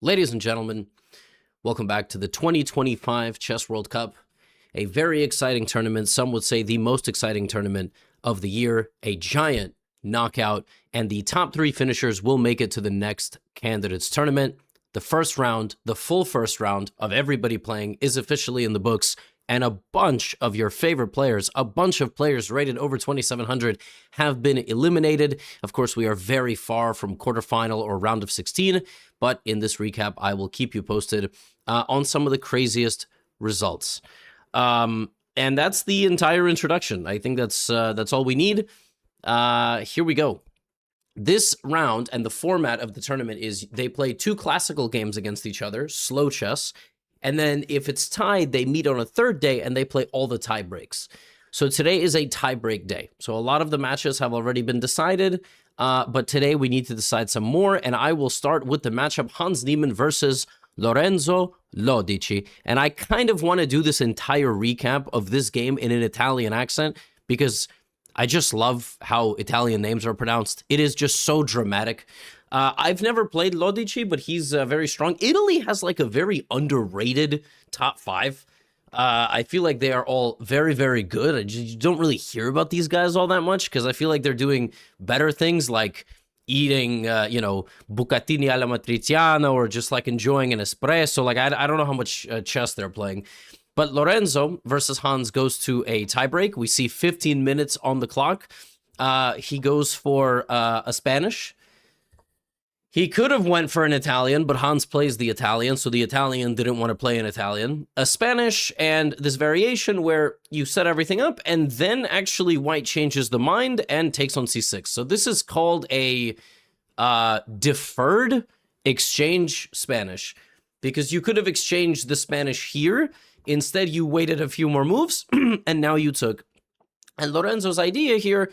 Ladies and gentlemen, welcome back to the 2025 Chess World Cup, a very exciting tournament. Some would say the most exciting tournament of the year, a giant knockout, and the top three finishers will make it to the next candidates tournament. The first round, the full first round of everybody playing is officially in the books, and a bunch of your favorite players, a bunch of players rated over 2,700 have been eliminated. Of course, we are very far from quarterfinal or round of 16, but in this recap, I will keep you posted on some of the craziest results. And that's the entire introduction. I think that's all we need. Here we go. This round and the format of the tournament is they play two classical games against each other, slow chess, and then if it's tied, they meet on a third day and they play all the tie breaks. So today is a tie break day. So a lot of the matches have already been decided, but today we need to decide some more, and I will start with the matchup Hans Niemann versus Lorenzo Ludichi. And I kind of want to do this entire recap of this game in an Italian accent because I just love how Italian names are pronounced. It is just so dramatic. I've never played Ludichi, but he's very strong. Italy has like a very underrated top five. I feel like they are all very, very good. You don't really hear about these guys all that much because I feel like they're doing better things like eating, bucatini alla matriciana or just like enjoying an espresso. Like, I don't know how much chess they're playing. But Lorenzo versus Hans goes to a tiebreak. We see 15 minutes on the clock. He goes for a Spanish. He could have went for an Italian, but Hans plays the Italian, so the Italian didn't want to play an Italian. A Spanish, and this variation where you set everything up, and then actually white changes the mind and takes on c6. So this is called a deferred exchange Spanish, because you could have exchanged the Spanish here. Instead, you waited a few more moves, and now you took. And Lorenzo's idea here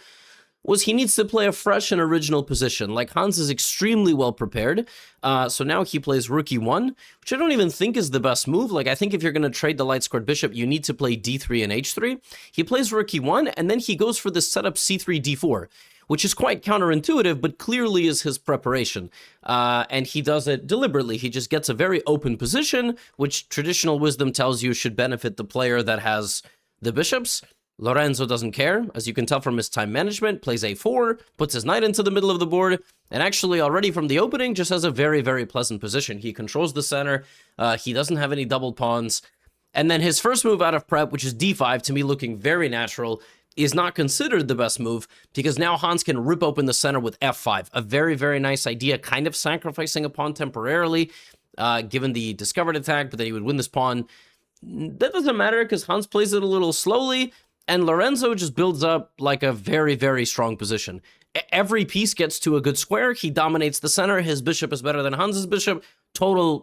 was he needs to play a fresh and original position. Like, Hans is extremely well prepared. So now he plays rook e1, which I don't even think is the best move. Like, I think if you're going to trade the light-squared bishop, you need to play d3 and h3. He plays rook e1, and then he goes for the setup c3, d4, which is quite counterintuitive, but clearly is his preparation. And he does it deliberately. He just gets a very open position, which traditional wisdom tells you should benefit the player that has the bishops. Lorenzo doesn't care, as you can tell from his time management, plays a4, puts his knight into the middle of the board, and actually already from the opening just has a very, very pleasant position. He controls the center, he doesn't have any doubled pawns, and then his first move out of prep, which is d5, to me looking very natural, is not considered the best move, because now Hans can rip open the center with f5. A very, very nice idea, kind of sacrificing a pawn temporarily, given the discovered attack, but then he would win this pawn. That doesn't matter, because Hans plays it a little slowly, and Lorenzo just builds up like a very, very strong position. Every piece gets to a good square. He dominates the center. His bishop is better than Hans's bishop. Totally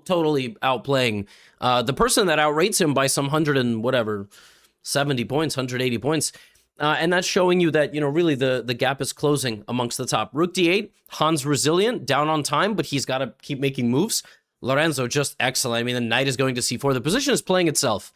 outplaying the person that outrates him by some 70 points, 180 points. And that's showing you that, really the gap is closing amongst the top. Rook d8, Hans resilient, down on time, but he's got to keep making moves. Lorenzo just excellent. I mean, the knight is going to c4. The position is playing itself,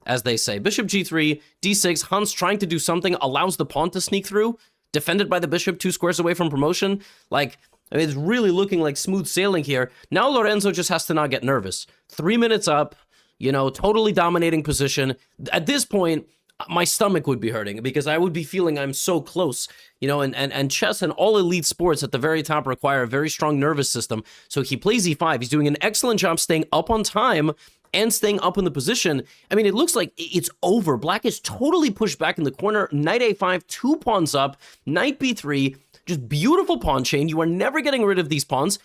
as they say. Bishop g3, d6, Hans trying to do something, allows the pawn to sneak through, defended by the bishop 2 squares away from promotion. Like, I mean, it's really looking like smooth sailing here. Now Lorenzo just has to not get nervous. 3 minutes up, totally dominating position. At this point, my stomach would be hurting because I would be feeling I'm so close, and chess and all elite sports at the very top require a very strong nervous system. So he plays e5. He's doing an excellent job staying up on time and staying up in the position. I mean, it looks like it's over. Black is totally pushed back in the corner. Knight a5, 2 pawns up, knight b3, just beautiful pawn chain. You are never getting rid of these pawns.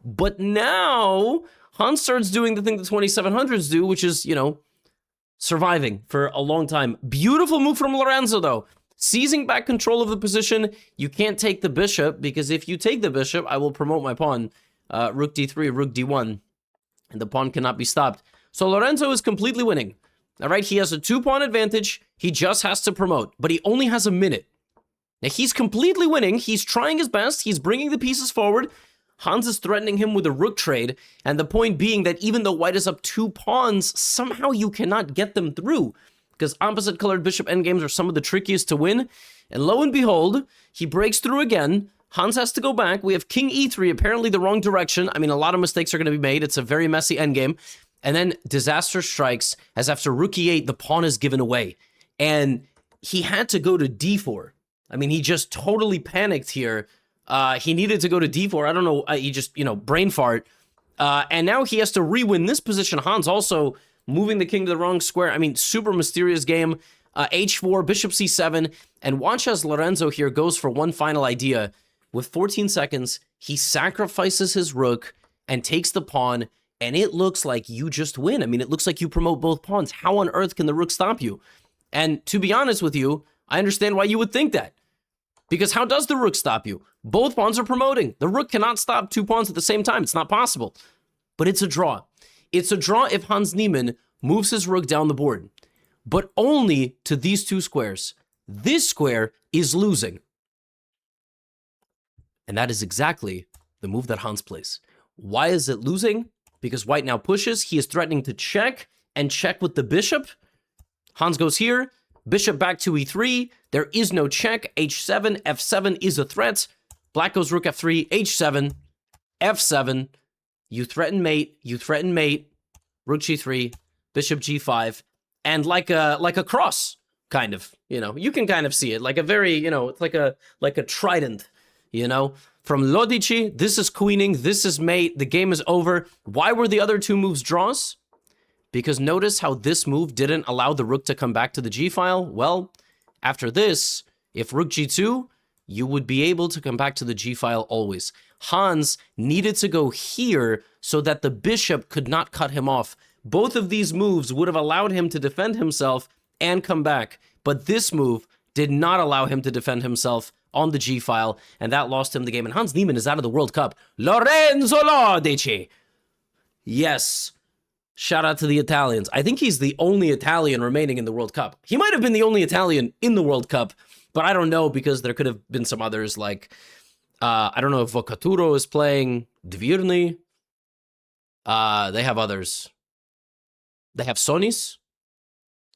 But now Hans starts doing the thing the 2700s do, which is, surviving for a long time. Beautiful move from Lorenzo, though. Seizing back control of the position. You can't take the bishop, because if you take the bishop, I will promote my pawn. Rook d3, rook d1, and the pawn cannot be stopped. So Lorenzo is completely winning. All right, he has a 2-pawn advantage. He just has to promote, but he only has a minute. Now, he's completely winning. He's trying his best. He's bringing the pieces forward. Hans is threatening him with a rook trade, and the point being that even though white is up 2 pawns, somehow you cannot get them through, because opposite-colored bishop endgames are some of the trickiest to win. And lo and behold, he breaks through again. Hans has to go back. We have king e3, apparently the wrong direction. I mean, a lot of mistakes are going to be made. It's a very messy endgame. And then disaster strikes as after rook e8, the pawn is given away. And he had to go to d4. I mean, he just totally panicked here. He needed to go to d4. I don't know. He just, brain fart. And now he has to re-win this position. Hans also moving the king to the wrong square. I mean, super mysterious game. H4, bishop c7. And watch as Lorenzo here goes for one final idea. With 14 seconds, he sacrifices his rook and takes the pawn, and it looks like you just win. I mean, it looks like you promote both pawns. How on earth can the rook stop you? And to be honest with you, I understand why you would think that. Because how does the rook stop you? Both pawns are promoting. The rook cannot stop two pawns at the same time. It's not possible. But it's a draw. It's a draw if Hans Niemann moves his rook down the board. But only to these two squares. This square is losing. And that is exactly the move that Hans plays. Why is it losing? Because white now pushes. He is threatening to check and check with the bishop. Hans goes here. Bishop back to e3. There is no check. h7. f7 is a threat. Black goes rook f3. h7. f7. You threaten mate. You threaten mate. Rook g3. Bishop g5. And like a cross, kind of. You can kind of see it. Like a very, it's like a trident. From Ludichi, this is queening, this is mate, the game is over. Why were the other two moves draws? Because notice how this move didn't allow the rook to come back to the g-file. Well, after this, if rook g2, you would be able to come back to the g-file always. Hans needed to go here so that the bishop could not cut him off. Both of these moves would have allowed him to defend himself and come back. But this move did not allow him to defend himself on the g-file, and that lost him the game. And Hans Niemann is out of the World Cup. Lorenzo Ludichi. Yes. Shout out to the Italians. I think he's the only Italian remaining in the World Cup. He might have been the only Italian in the World Cup, but I don't know, because there could have been some others like, I don't know if Vocaturo is playing, Dvirny. They have others. They have Sonis,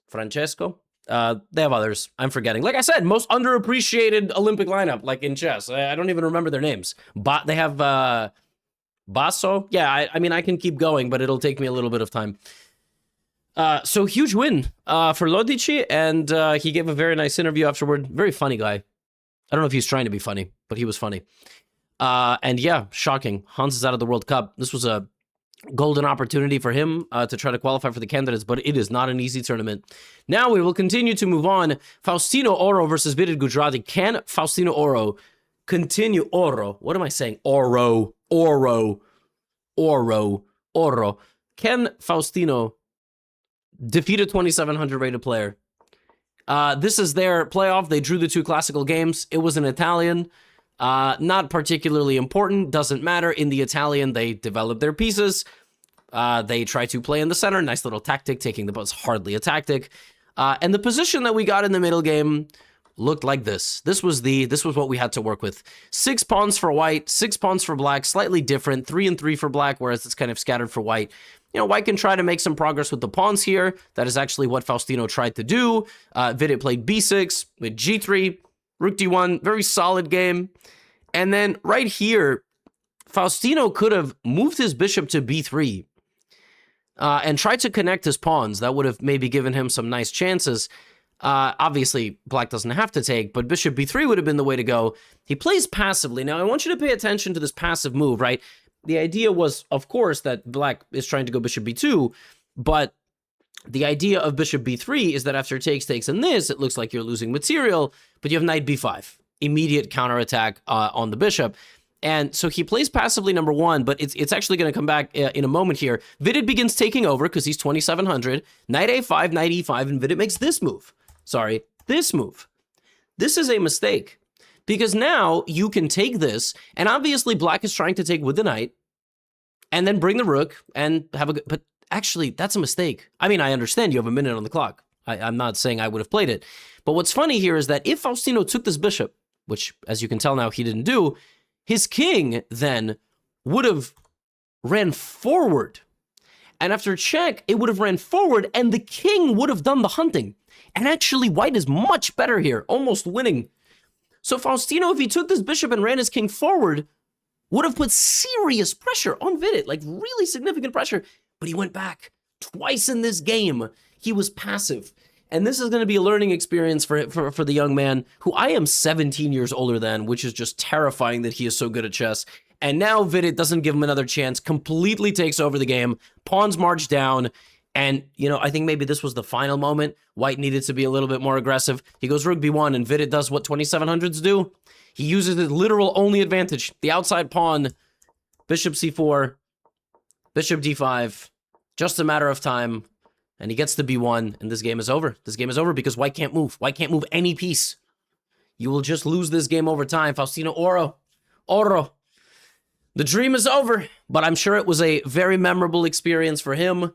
Francesco. They have others. I'm forgetting. Like I said, most underappreciated Olympic lineup, like in chess. I don't even remember their names. They have Basso. Yeah, I mean, I can keep going, but it'll take me a little bit of time. So huge win for Ludichi, and he gave a very nice interview afterward. Very funny guy. I don't know if he's trying to be funny, but he was funny. And yeah, shocking. Hans is out of the World Cup. This was a golden opportunity for him to try to qualify for the candidates, but it is not an easy tournament. Now we will continue to move on. Faustino Oro versus Vidit Gujarati. Can Faustino Oro continue? Oro. What am I saying? Oro. Can Faustino defeat a 2700 rated player? This is their playoff. They drew the two classical games. It was an Italian. Not particularly important, doesn't matter. In the Italian, they develop their pieces. They try to play in the center. Nice little tactic, taking the bus, hardly a tactic. And the position that we got in the middle game looked like this. This was what we had to work with. 6 pawns for white, 6 pawns for black, slightly different. 3 and 3 for black, whereas it's kind of scattered for white. White can try to make some progress with the pawns here. That is actually what Faustino tried to do. Vidit played b6 with g3. Rook d1, very solid game. And then right here, Faustino could have moved his bishop to b3 and tried to connect his pawns. That would have maybe given him some nice chances. Obviously, black doesn't have to take, but bishop b3 would have been the way to go. He plays passively. Now, I want you to pay attention to this passive move, right? The idea was, of course, that black is trying to go bishop b2, but the idea of bishop b3 is that after takes, and this, it looks like you're losing material, but you have knight b5. Immediate counterattack on the bishop. And so he plays passively, number one, but it's actually going to come back in a moment here. Vidit begins taking over because he's 2700. Knight a5, knight e5, and Vidit makes this move. Sorry, this move. This is a mistake because now you can take this, and obviously black is trying to take with the knight and then bring the rook and have a good... But actually, that's a mistake. I mean, I understand you have a minute on the clock. I'm not saying I would have played it. But what's funny here is that if Faustino took this bishop, which, as you can tell now, he didn't do, his king then would have ran forward. And after check, it would have ran forward, and the king would have done the hunting. And actually, white is much better here, almost winning. So Faustino, if he took this bishop and ran his king forward, would have put serious pressure on Vidit, like really significant pressure. But he went back twice in this game. He was passive. And this is going to be a learning experience for the young man, who I am 17 years older than, which is just terrifying that he is so good at chess. And now Vidit doesn't give him another chance, completely takes over the game, pawns march down, and, you know, I think maybe this was the final moment. White needed to be a little bit more aggressive. He goes rook b1, and Vidit does what 2700s do. He uses his literal only advantage, the outside pawn, bishop c4, bishop d5, just a matter of time, and he gets to b1, and this game is over. This game is over because White can't move. White can't move any piece. You will just lose this game over time. Faustino Oro. The dream is over, but I'm sure it was a very memorable experience for him.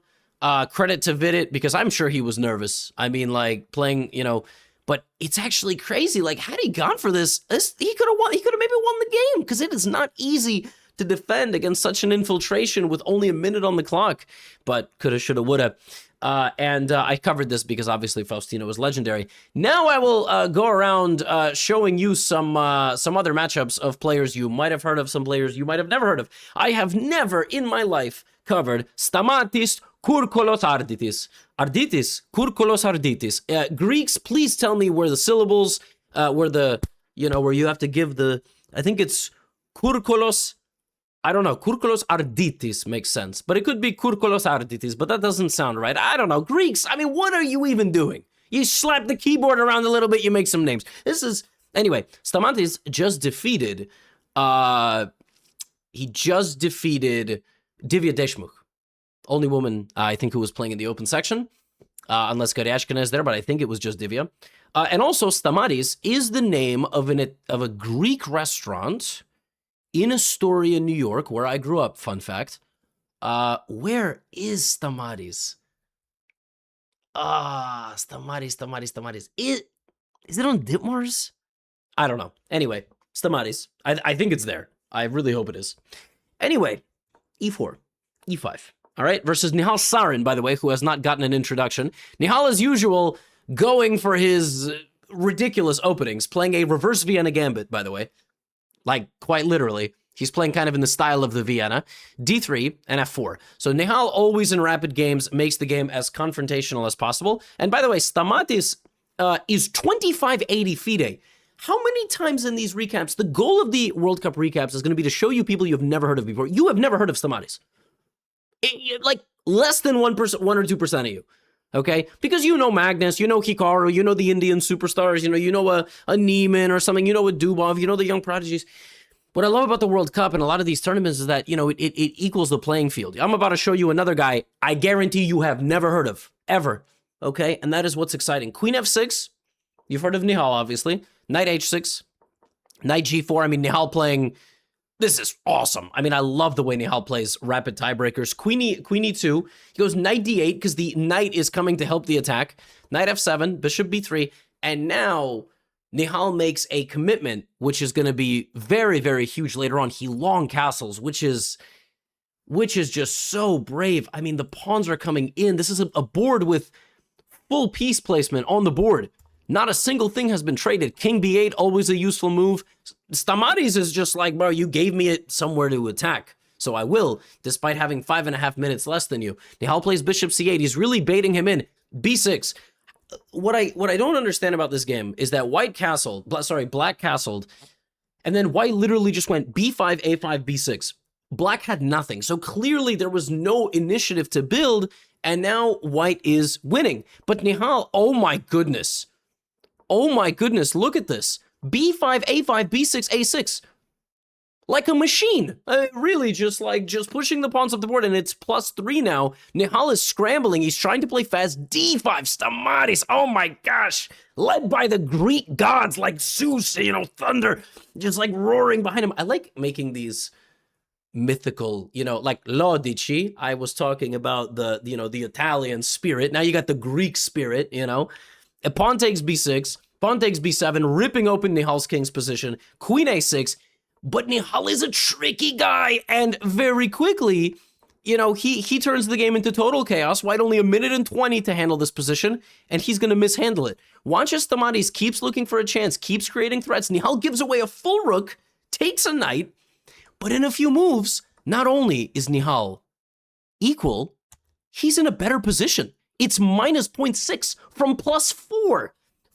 Credit to Vidit, because I'm sure he was nervous. I mean, like, playing, you know, but it's actually crazy. Like, had he gone for this, he could have won. He could have maybe won the game, because it is not easy to defend against such an infiltration with only a minute on the clock. But coulda, shoulda, woulda. And I covered this because obviously Faustino was legendary. Now I will go around showing you some other matchups of players you might have heard of, some players you might have never heard of. I have never in my life covered Stamatis, Kourkolos, Kourkolos, Arditis. Greeks, please tell me where the syllables, where you have to give the, I think it's Kourkolos, I don't know, Kourkolos Arditis makes sense, but it could be Kourkolos Arditis, but that doesn't sound right. I don't know, Greeks, I mean, what are you even doing? You slap the keyboard around a little bit, you make some names. Anyway, Stamatis just defeated, Divya Deshmukh. Only woman, I think, who was playing in the open section, unless Garyashkina is there, but I think it was just Divya. And also, Stamatis is the name of a Greek restaurant in Astoria, New York, where I grew up, fun fact. Where is Stamatis? Stamatis. Is it on Ditmars? I don't know. Anyway, Stamatis. I think it's there. I really hope it is. Anyway, e4, e5. All right, versus Nihal Sarin, by the way, who has not gotten an introduction. Nihal, as usual, going for his ridiculous openings, playing a reverse Vienna gambit, by the way. Like, quite literally. He's playing kind of in the style of the Vienna. D3 and F4. So Nihal, always in rapid games, makes the game as confrontational as possible. And by the way, Stamatis is 2580 FIDE. How many times in these recaps, the goal of the World Cup recaps is going to be to show you people you have never heard of before. You have never heard of Stamatis. Like, less than 1% or 2% of you. Okay? Because you know Magnus, you know Hikaru, you know the Indian superstars, you know a Niemann or something, you know a Dubov, you know the young prodigies. What I love about the World Cup and a lot of these tournaments is that, it equals the playing field. I'm about to show you another guy I guarantee you have never heard of, ever. Okay? And that is what's exciting. Queen F6, you've heard of Nihal, obviously. Knight H6, Knight G4, I mean, Nihal playing... This is awesome. I mean, I love the way Nihal plays rapid tiebreakers. Queen E2. He goes Knight D8 because the knight is coming to help the attack. Knight F7, Bishop B3. And now Nihal makes a commitment, which is going to be very, very huge later on. He long castles, which is just so brave. I mean, the pawns are coming in. This is a board with full piece placement on the board. Not a single thing has been traded. King B8, always a useful move. Stamatis is just like, bro, you gave me it somewhere to attack, so I will, despite having 5.5 minutes less than you. Nihal plays Bishop C8. He's really baiting him in. B6. What I don't understand about this game is that black castled, and then White literally just went B5, A5, B6. Black had nothing, so clearly there was no initiative to build, and now White is winning. But Nihal, oh my goodness, look at this. B5, A5, B6, A6. Like a machine. Really, just pushing the pawns up the board, and it's +3 now. Nihal is scrambling. He's trying to play fast. D5, Stamatis. Oh my gosh. Led by the Greek gods like Zeus, thunder, just like roaring behind him. I like making these mythical, like Ludichi. I was talking about the Italian spirit. Now you got the Greek spirit, A pawn takes B6. Pawn takes B7, ripping open Nihal's king's position. Queen A6, but Nihal is a tricky guy, and very quickly, you know, he turns the game into total chaos. White only a minute and 20 to handle this position, and he's going to mishandle it. Watch as Stamatis keeps looking for a chance, keeps creating threats. Nihal gives away a full rook, takes a knight, but in a few moves, not only is Nihal equal, he's in a better position. It's minus 0.6 from plus 4.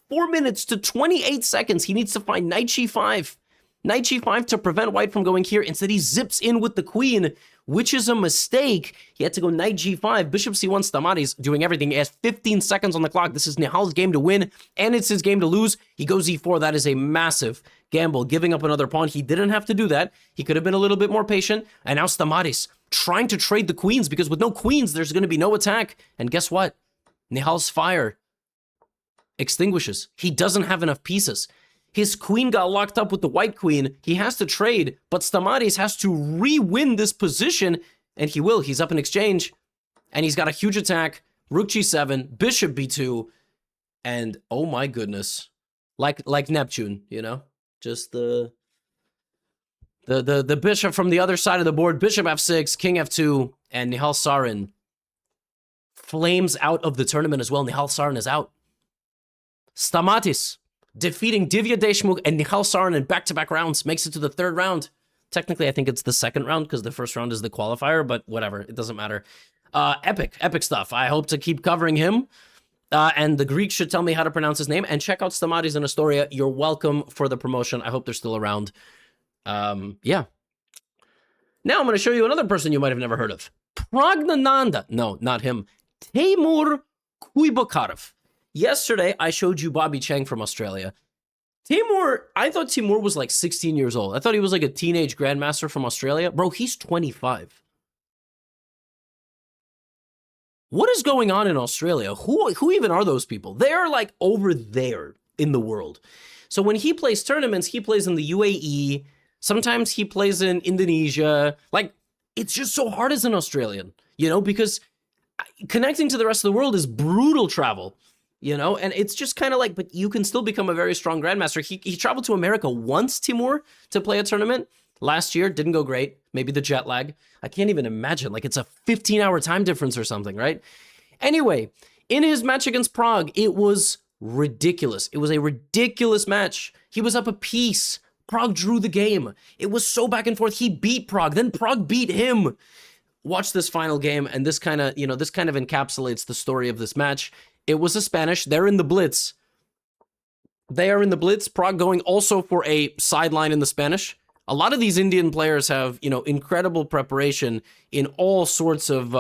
4 minutes to 28 seconds. He needs to find knight g5. Knight g5 to prevent white from going here. Instead, he zips in with the queen, which is a mistake. He had to go knight g5, bishop c1, Stamatis doing everything. He has 15 seconds on the clock. This is Nihal's game to win, and it's his game to lose. He goes e4. That is a massive gamble, giving up another pawn. He didn't have to do that. He could have been a little bit more patient. And now Stamatis trying to trade the queens, because with no queens, there's going to be no attack. And guess what? Nihal's fire extinguishes. He doesn't have enough pieces. His queen got locked up with the white queen. He has to trade, but Stamatis has to re-win this position, and he will. He's up in exchange, and he's got a huge attack. Rook g7, bishop b2, and oh my goodness, like Neptune, you know, just the bishop from the other side of the board. Bishop f6, king f2, and Nihal Sarin flames out of the tournament as well. Nihal Sarin is out. Stamatis defeating Divya Deshmukh and Nihal Sarin in back-to-back rounds, makes it to the third round. Technically, I think it's the second round because the first round is the qualifier, but whatever, it doesn't matter. Epic stuff. I hope to keep covering him. And the Greeks should tell me how to pronounce his name. And check out Stamatis and Astoria. You're welcome for the promotion. I hope they're still around. Yeah. Now I'm going to show you another person you might have never heard of. Praggnanandhaa. No, not him. Timur Kuokarov. Yesterday, I showed you Bobby Chang from Australia. I thought Timur was like 16 years old. I thought he was like a teenage grandmaster from Australia. Bro, he's 25. What is going on in Australia? Who even are those people? They're like over there in the world. So when he plays tournaments, he plays in the UAE. Sometimes he plays in Indonesia. Like, it's just so hard as an Australian, you know, because connecting to the rest of the world is brutal travel. You know, and it's just kind of like, but you can still become a very strong grandmaster. He traveled to America once, Timur, to play a tournament. Last year, didn't go great. Maybe the jet lag. I can't even imagine. Like, it's a 15-hour time difference or something, right? Anyway, in his match against Prague, it was ridiculous. It was a ridiculous match. He was up a piece. Prague drew the game. It was so back and forth. He beat Prague. Then Prague beat him. Watch this final game, and this kind of encapsulates the story of this match. It was a Spanish. They're in the blitz. They are in the blitz. Prague going also for a sideline in the Spanish. A lot of these Indian players have, you know, incredible preparation in all sorts of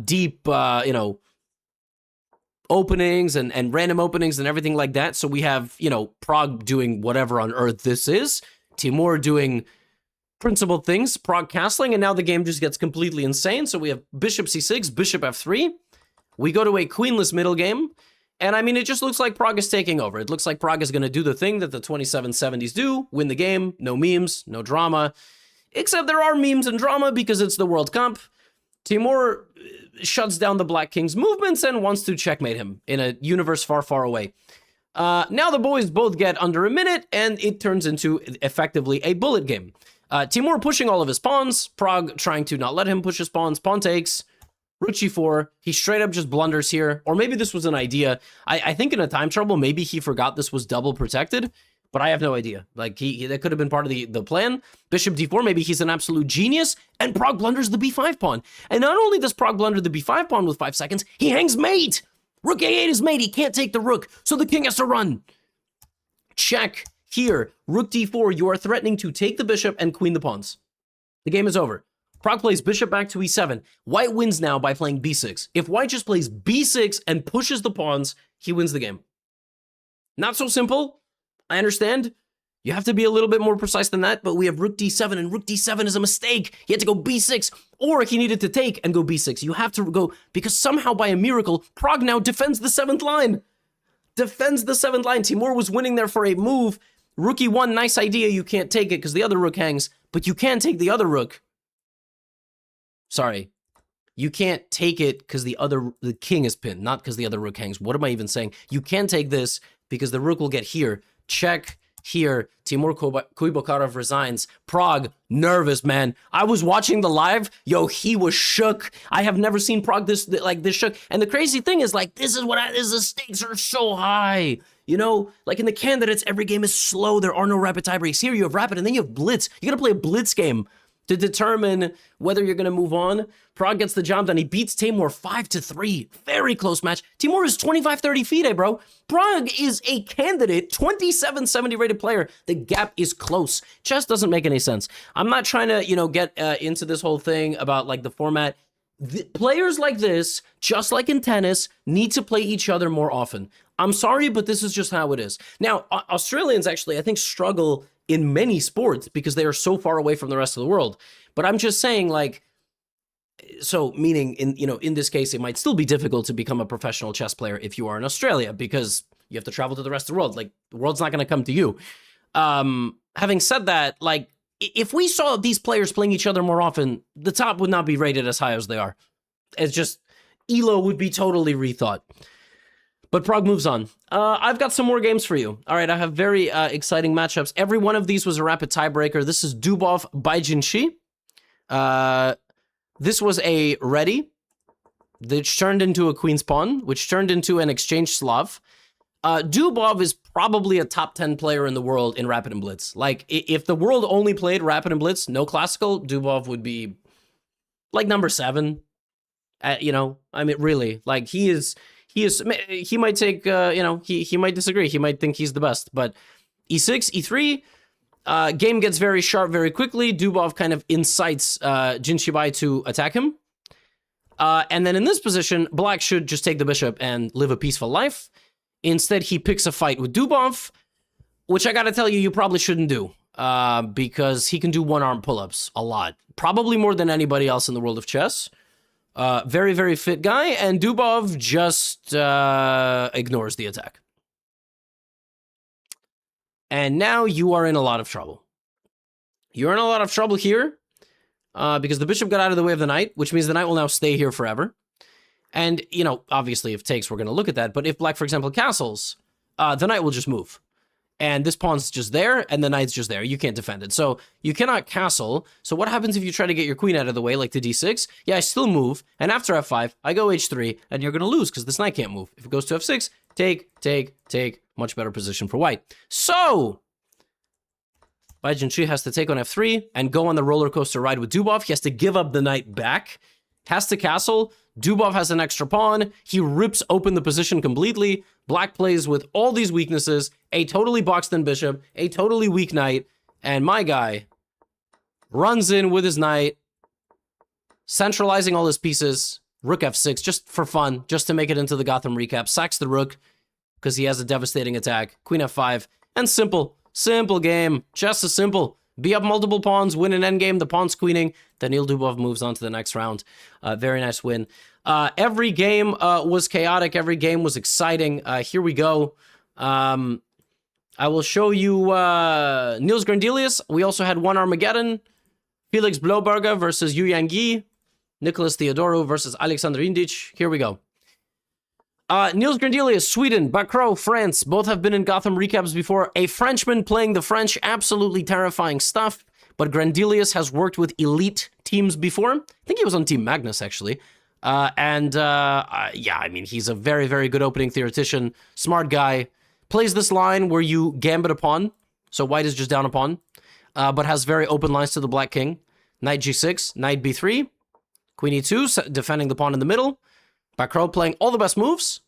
deep, you know, openings and random openings and everything like that. So we have, you know, Prague doing whatever on earth this is. Timur doing principled things. Prague castling, and now the game just gets completely insane. So we have bishop c6, bishop f3. We go to a queenless middle game, and I mean, it just looks like Prague is taking over. It looks like Prague is going to do the thing that the 2770s do, win the game, no memes, no drama, except there are memes and drama because it's the World Cup. Timur shuts down the Black King's movements and wants to checkmate him in a universe far, far away. Now the boys both get under a minute, and it turns into effectively a bullet game. Timur pushing all of his pawns, Prague trying to not let him push his pawns, pawn takes, rook g4, he straight up just blunders here, or maybe this was an idea. I think in a time trouble, maybe he forgot this was double protected, but I have no idea. Like, that could have been part of the plan. Bishop d4, maybe he's an absolute genius, and Prague blunders the b5 pawn. And not only does Prague blunder the b5 pawn with 5 seconds, he hangs mate! Rook a8 is mate, he can't take the rook, so the king has to run. Check. Here, rook d4, you are threatening to take the bishop and queen the pawns. The game is over. Prague plays bishop back to e7. White wins now by playing b6. If white just plays b6 and pushes the pawns, he wins the game. Not so simple. I understand. You have to be a little bit more precise than that, but we have rook d7, and rook d7 is a mistake. He had to go b6, or he needed to take and go b6. You have to go, because somehow by a miracle, Prague now defends the 7th line. Defends the 7th line. Timur was winning there for a move. Rook e1, nice idea. You can't take it because the other rook hangs, but you can take the other rook. Sorry, you can't take it because the king is pinned, not because the other rook hangs. What am I even saying? You can take this because the rook will get here. Check. Here, Timur Kuokarov resigns. Pragg, nervous, man. I was watching the live. Yo, he was shook. I have never seen Pragg this shook. And the crazy thing is, like, this is the stakes are so high. You know, like in the candidates, every game is slow. There are no rapid tie breaks. Here you have rapid, and then you have blitz. You gotta play a blitz game to determine whether you're gonna move on. Pragg gets the job done. He beats Timur 5-3. Very close match. Timur is 25-30 FIDE, bro. Pragg is a candidate, 2770 rated player. The gap is close. Chess doesn't make any sense. I'm not trying to, you know, get into this whole thing about like the format. Players like this, just like in tennis, need to play each other more often. I'm sorry, but this is just how it is. Now, Australians actually, I think, struggle in many sports because they are so far away from the rest of the world. But I'm just saying, like, so meaning in this case, it might still be difficult to become a professional chess player if you are in Australia because you have to travel to the rest of the world. Like, the world's not going to come to you. Having said that, like, if we saw these players playing each other more often, the top would not be rated as high as they are. It's just, ELO would be totally rethought. But Pragg moves on. I've got some more games for you. All right, I have very exciting matchups. Every one of these was a rapid tiebreaker. This is Dubov Baishi. This was a ready, which turned into a queen's pawn, which turned into an exchange Slav. Dubov is probably a top 10 player in the world in Rapid and Blitz. Like, if the world only played Rapid and Blitz, no classical, Dubov would be, like, number 7. You know, I mean, really. Like, he might take, you know, he might disagree. He might think he's the best. But e6, e3, game gets very sharp very quickly. Dubov kind of incites Jinshibai to attack him. And then in this position, Black should just take the bishop and live a peaceful life. Instead, he picks a fight with Dubov, which I gotta tell you, you probably shouldn't do, because he can do one-arm pull-ups a lot. Probably more than anybody else in the world of chess. Very, very fit guy, and Dubov just ignores the attack. And now you are in a lot of trouble. You're in a lot of trouble here, because the bishop got out of the way of the knight, which means the knight will now stay here forever. And, you know, obviously, if takes, we're going to look at that. But if Black, for example, castles, the knight will just move. And this pawn's just there, and the knight's just there. You can't defend it. So you cannot castle. So what happens if you try to get your queen out of the way, like to d6? Yeah, I still move. And after f5, I go h3, and you're going to lose because this knight can't move. If it goes to f6, take. Much better position for white. So Baishi has to take on f3 and go on the roller coaster ride with Dubov. He has to give up the knight back. Has to castle. Dubov has an extra pawn. He rips open the position completely. Black plays with all these weaknesses. A totally boxed-in bishop. A totally weak knight. And my guy runs in with his knight, centralizing all his pieces. Rook f6, just for fun, just to make it into the Gotham recap. Sacks the rook, because he has a devastating attack. Queen f5. And simple. Simple game. Just as simple. Be up multiple pawns, win an endgame, the pawn's queening. Daniil Dubov moves on to the next round. Very nice win. Every game was chaotic. Every game was exciting. Here we go. I will show you Niels Grandelius. We also had one Armageddon. Felix Blohberger versus Yu Yang, Nicholas Theodorou versus Alexander Indjic. Here we go. Niels Grandelius, Sweden, Bakro, France, both have been in Gotham recaps before. A Frenchman playing the French, absolutely terrifying stuff. But Grandelius has worked with elite teams before. I think he was on Team Magnus, actually. Yeah, I mean, he's a very, very good opening theoretician. Smart guy. Plays this line where you gambit a pawn. So white is just down a pawn. But has very open lines to the black king. Knight g6, knight b3. Queen e2, defending the pawn in the middle. Bakro playing all the best moves,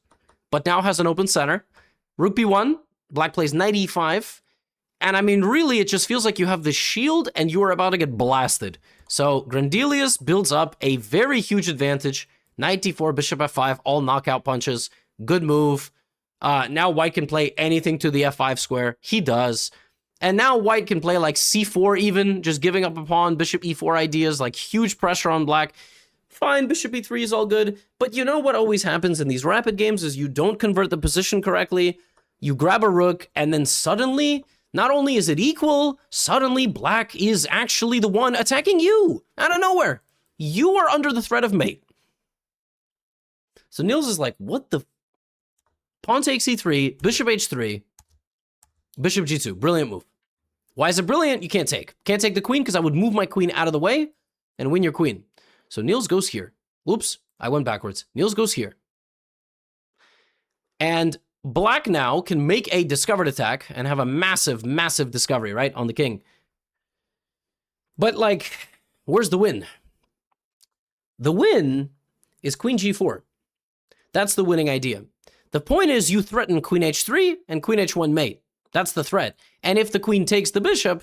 but now has an open center. Rook b1, black plays knight e5. And I mean, really, it just feels like you have the shield and you are about to get blasted. So Grandelius builds up a very huge advantage. Knight d4, bishop f5, all knockout punches. Good move. Now white can play anything to the f5 square. He does. And now white can play like c4 even, just giving up a pawn, bishop e4 ideas, like huge pressure on black. Fine, bishop e3 is all good, but you know what always happens in these rapid games is you don't convert the position correctly, you grab a rook, and then suddenly, not only is it equal, suddenly black is actually the one attacking you out of nowhere. You are under the threat of mate. So Niels is like, what the? Pawn takes e3, bishop h3. Bishop g2, brilliant move. Why is it brilliant? You can't take. Can't take the queen because I would move my queen out of the way and win your queen. So Niels goes here. Whoops, I went backwards. Niels goes here. And black now can make a discovered attack and have a massive, massive discovery, right, on the king. But, like, where's the win? The win is queen g4. That's the winning idea. The point is you threaten queen h3 and queen h1 mate. That's the threat. And if the queen takes the bishop,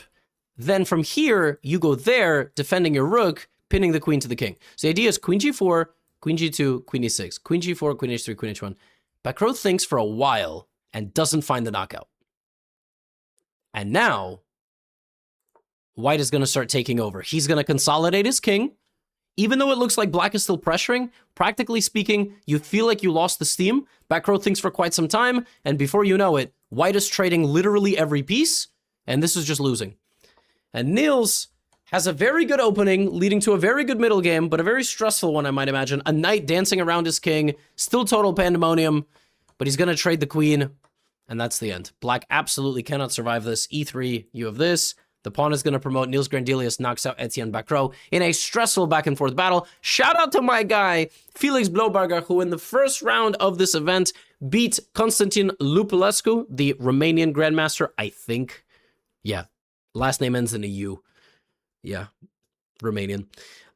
then from here, you go there, defending your rook, pinning the queen to the king. So the idea is queen g4, queen g2, queen e6, queen g4, queen h3, queen h1. Bakro thinks for a while and doesn't find the knockout. And now, white is going to start taking over. He's going to consolidate his king. Even though it looks like black is still pressuring, practically speaking, you feel like you lost the steam. Bakro thinks for quite some time, and before you know it, white is trading literally every piece, and this is just losing. And Niels has a very good opening, leading to a very good middle game, but a very stressful one, I might imagine. A knight dancing around his king, still total pandemonium, but he's going to trade the queen, and that's the end. Black absolutely cannot survive this. E3, you have this. The pawn is going to promote. Niels Grandelius knocks out Etienne Bakro in a stressful back-and-forth battle. Shout out to my guy, Felix Blohberger, who in the first round of this event beat Constantin Lupulescu, the Romanian grandmaster, I think. Yeah, last name ends in a U. Yeah, Romanian.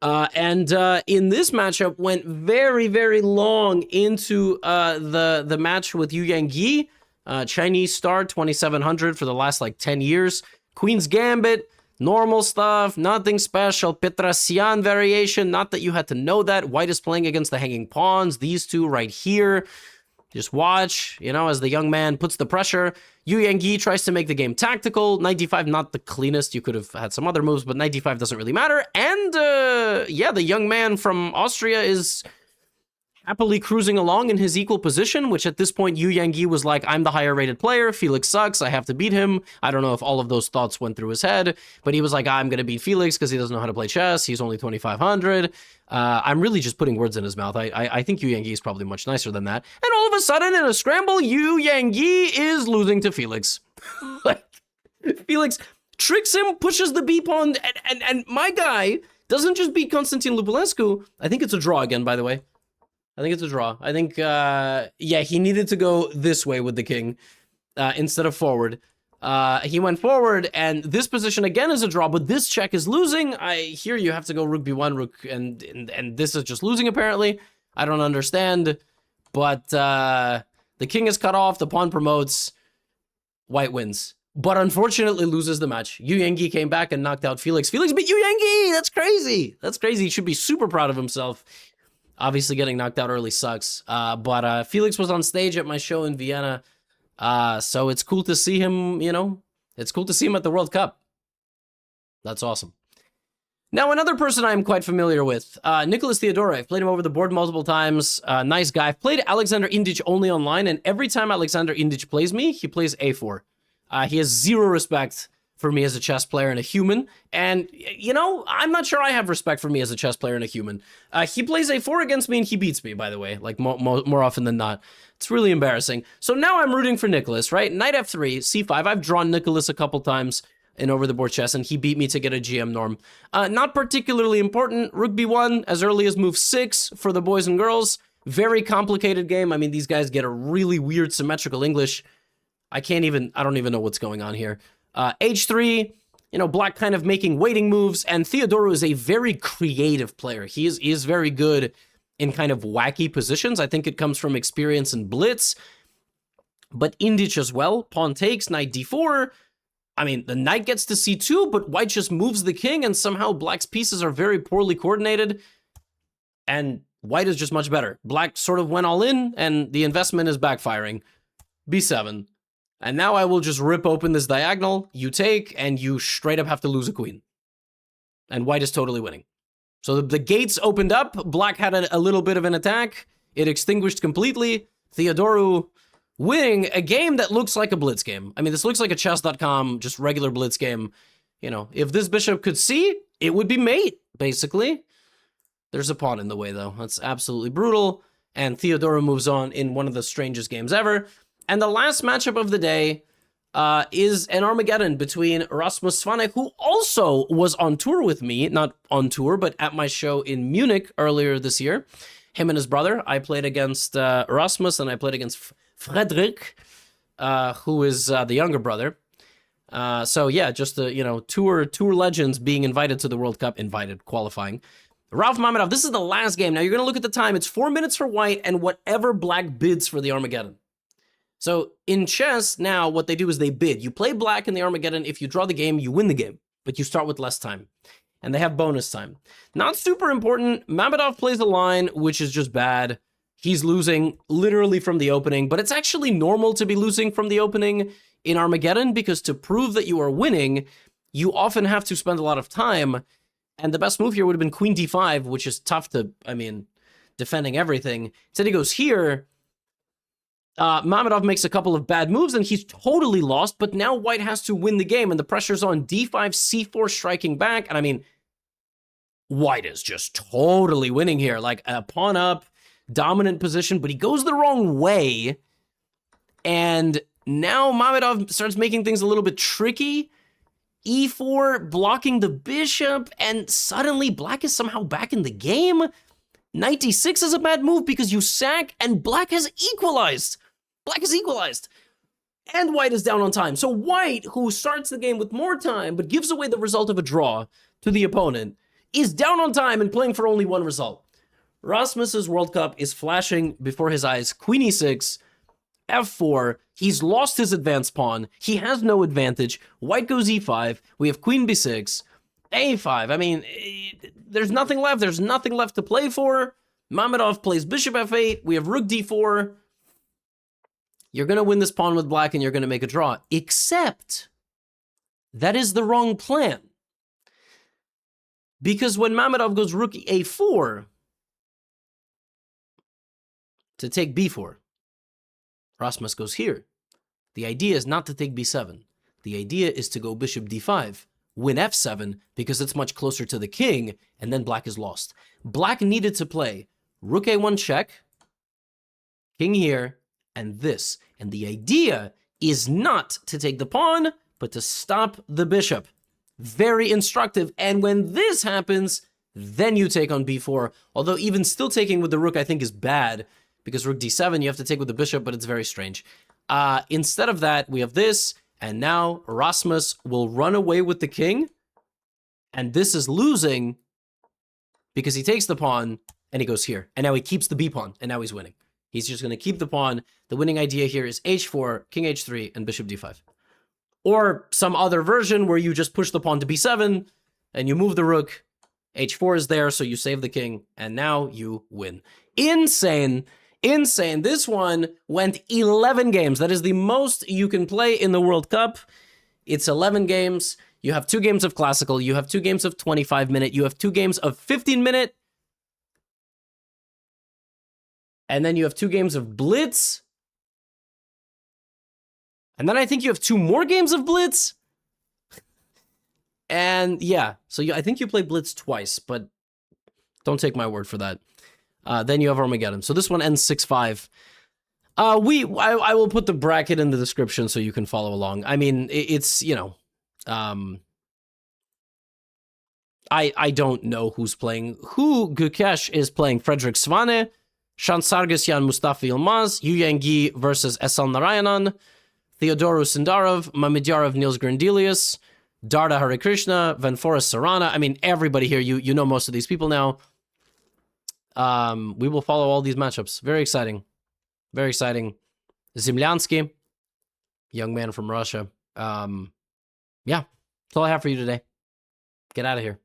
And in this matchup, went very, very long into the match with Yu Yang Chinese star, 2700 for the last, like, 10 years. Queen's Gambit, normal stuff, nothing special. Petrosian variation, not that you had to know that. White is playing against the hanging pawns, these two right here. Just watch, you know, as the young man puts the pressure. Yu Yang tries to make the game tactical. 95, not the cleanest. You could have had some other moves, but 95 doesn't really matter. And, yeah, the young man from Austria is happily cruising along in his equal position, which at this point, Yu Yang was like, I'm the higher rated player. Felix sucks. I have to beat him. I don't know if all of those thoughts went through his head, but he was like, I'm going to beat Felix because he doesn't know how to play chess. He's only 2,500. I'm really just putting words in his mouth. I think Yu Yang is probably much nicer than that. And all of a sudden, in a scramble, Yu Yang is losing to Felix. Like, Felix tricks him, pushes the B pawn, and my guy doesn't just beat Constantin Lupulescu. I think it's a draw again, by the way. I think it's a draw. I think, yeah, he needed to go this way with the king instead of forward. He went forward, and this position again is a draw, but this check is losing. Here you have to go rook b1, rook, and this is just losing, apparently. I don't understand, but the king is cut off, the pawn promotes, white wins. But unfortunately loses the match. Yu Yang came back and knocked out Felix. Felix beat Yu Yang! That's crazy! That's crazy. He should be super proud of himself. Obviously, getting knocked out early sucks. But Felix was on stage at my show in Vienna. So it's cool to see him, you know. It's cool to see him at the World Cup. That's awesome. Now, another person I'm quite familiar with, Nicholas Theodorou. I've played him over the board multiple times. Nice guy. I've played Alexander Indjic only online, and every time Alexander Indjic plays me, he plays A4. He has zero respect for me as a chess player and a human, and, you know, I'm not sure I have respect for me as a chess player and a human. He plays A4 against me, and he beats me, by the way, like, more often than not. It's really embarrassing. So now I'm rooting for Nicholas, right? Knight F3, C5. I've drawn Nicholas a couple times in over-the-board chess, and he beat me to get a GM norm. Not particularly important. Rook B1 as early as move 6 for the boys and girls. Very complicated game. I mean, these guys get a really weird symmetrical English. I don't even know what's going on here. H3, you know, black kind of making waiting moves, and Theodorou is a very creative player. He is very good in kind of wacky positions. I think it comes from experience in blitz, but Indjic as well. Pawn takes, knight d4. I mean, the knight gets to c2, but white just moves the king, and somehow black's pieces are very poorly coordinated, and white is just much better. Black sort of went all in, and the investment is backfiring. b7. And now I will just rip open this diagonal, you take, and you straight up have to lose a queen. And white is totally winning. So the gates opened up, black had a little bit of an attack, it extinguished completely, Theodorou winning a game that looks like a blitz game. I mean, this looks like a chess.com, just regular blitz game. You know, if this bishop could see, it would be mate, basically. There's a pawn in the way, though. That's absolutely brutal. And Theodorou moves on in one of the strangest games ever. And the last matchup of the day, is an Armageddon between Rasmus Svanek, who also was on tour with me, not on tour, but at my show in Munich earlier this year. Him and his brother. I played against Rasmus, and I played against Frederick, who is the younger brother. So yeah, just the tour legends being invited to the World Cup, qualifying. Rauf Mamedov, this is the last game. Now you're gonna look at the time. It's 4 minutes for white and whatever black bids for the Armageddon. So in chess now, what they do is they bid. You play black in the Armageddon. If you draw the game, you win the game, but you start with less time, and they have bonus time. Not super important. Mamedov plays a line, which is just bad. He's losing literally from the opening, but it's actually normal to be losing from the opening in Armageddon, because to prove that you are winning, you often have to spend a lot of time, and the best move here would have been queen d5, which is tough to, defending everything. Instead he goes here. Mamedov makes a couple of bad moves, and he's totally lost, but now white has to win the game, and the pressure's on d5, c4, striking back, and white is just totally winning here, like a pawn up, dominant position, but he goes the wrong way, and now Mamedov starts making things a little bit tricky. e4, blocking the bishop, and suddenly black is somehow back in the game. Knight d6 is a bad move because you sack, and black has equalized. Black is equalized. And white is down on time. So white, who starts the game with more time, but gives away the result of a draw to the opponent, is down on time and playing for only one result. Rasmus's World Cup is flashing before his eyes. Queen e6, f4, he's lost his advanced pawn, he has no advantage, white goes e5, we have queen b6, a5, there's nothing left, to play for. Mamedov plays bishop f8, we have rook d4. You're gonna win this pawn with black and you're gonna make a draw, except that is the wrong plan. Because when Mamedov goes rook a4 to take b4, Rasmus goes here. The idea is not to take b7. The idea is to go bishop d5, win f7, because it's much closer to the king, and then black is lost. Black needed to play rook a1 check, king here, and this. And the idea is not to take the pawn, but to stop the bishop. Very instructive. And when this happens, then you take on b4. Although even still taking with the rook, I think, is bad, because rook d7, you have to take with the bishop, but it's very strange. Instead of that, we have this, and now Rasmus will run away with the king, and this is losing because he takes the pawn, and he goes here. And now he keeps the b-pawn, and now he's winning. He's just going to keep the pawn. The winning idea here is h4, king h3, and bishop d5. Or some other version where you just push the pawn to b7, and you move the rook, h4 is there, so you save the king, and now you win. Insane. Insane. This one went 11 games. That is the most you can play in the World Cup. It's 11 games. You have 2 games of classical. You have 2 games of 25-minute. You have 2 games of 15-minute. And then you have 2 games of blitz. And then I think you have 2 more games of blitz. And yeah, so I think you play blitz twice, but don't take my word for that. Then you have Armageddon. So this one ends 6-5. I will put the bracket in the description so you can follow along. It's, I don't know who's playing. Gukesh is playing Frederick Svane, Shansargisyan Mustafa Yilmaz, Yu Yangi versus SL Narayanan, Theodorou Sindarov, Mamedyarov Niels Grandelius, Darda Hare Krishna, Venfora Sarana. Everybody here, you know most of these people now. We will follow all these matchups. Very exciting. Very exciting. Zemlyansky, young man from Russia. Yeah, that's all I have for you today. Get out of here.